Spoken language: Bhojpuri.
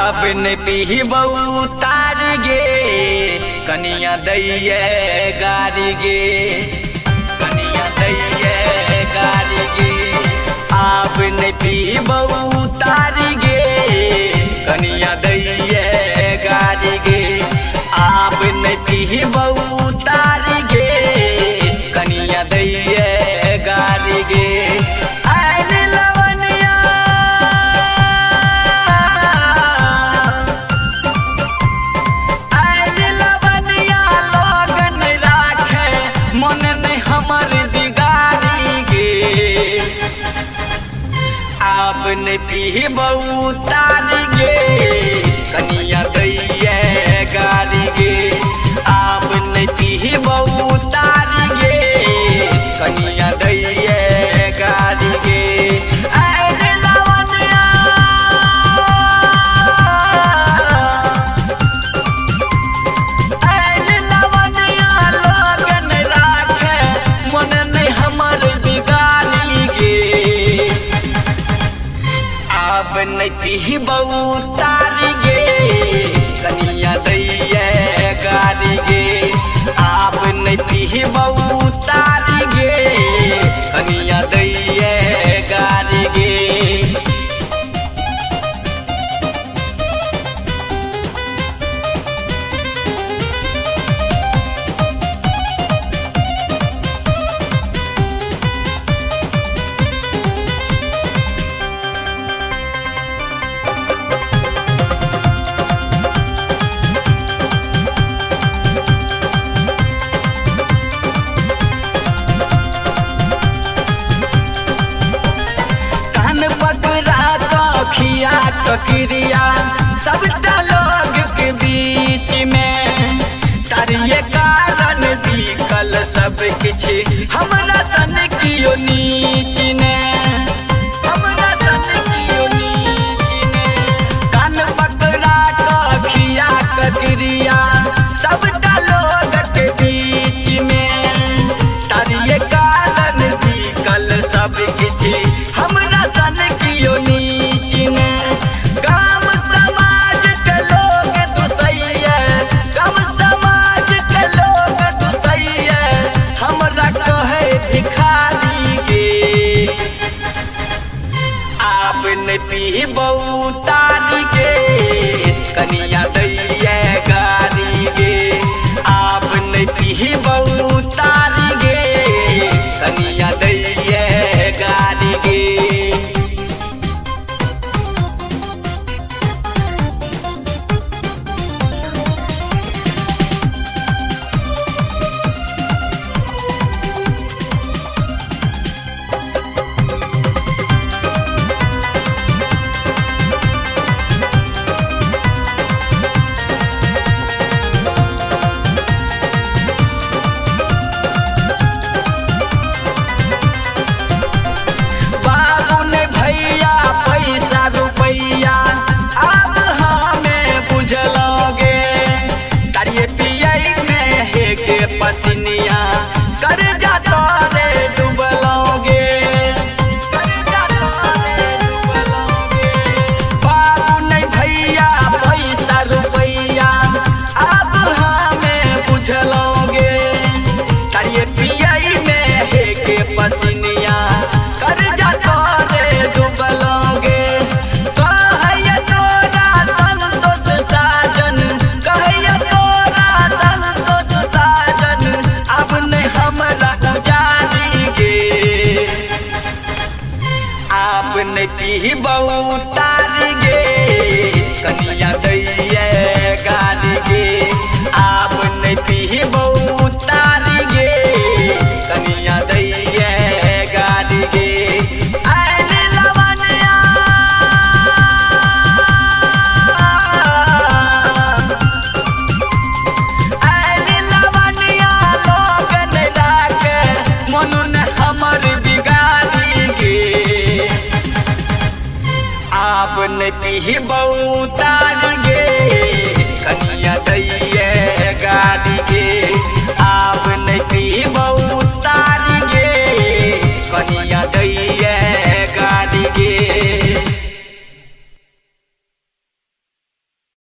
अब न पीबऊ तार गे कनिया दैये गारी गे, कनिया दैये गारी गे। अब न पीबऊ तार गे कनिया दैये गारी गे, अब न पीबऊ तार गे कनिया दैये गारी गे। अब न पीबऊ तार गे कनिया दैये गारी गे, अब न पीबऊ तार गे कनिया दैये गारी गे। अब न पीबऊ तार गे कनिया दैये गारी गे, अब न पीबऊ तार गे कनिया दैये गारी गे। खिया कक्रिया सबटा लोग के बीच में तारिये कारण बिकल सब किछ हमरा सन कियो नीच ने, हमरा सन कियो नीच ने। कान पकड़ा खिया कक्रिया सबटा लोग के बीच में तारिये कारण बिकल सब किछ हमरा सन कियो नीच। काम समाज के लोग दुसैया, काम समाज के लोग दुसैया हमरा कहे भिखारी गे। अब न पीबऊ तार गे कनिया दैये गारी गे, अब न पीबऊ तार गे कनिया दैये गारी गे। पसिनिया कर जाता रे डूबलोगे, कर जाता रे डूबलोगे। बाबू नहीं भैया पैसा रुपैया अब हमें बुझलोगे, करिए पियई में है के पसिनिया कर जाता रे डूबलोगे। कहिए तोरा संतोष साजन, कहिए तोरा संतोष साजन अब न हमरा उजारी गे। अब न पीबऊ तार गे कनिया दैये गारी गे, अब न पीबऊ तार गे कनिया दैये गारी गे। अब न पीबऊ तार गे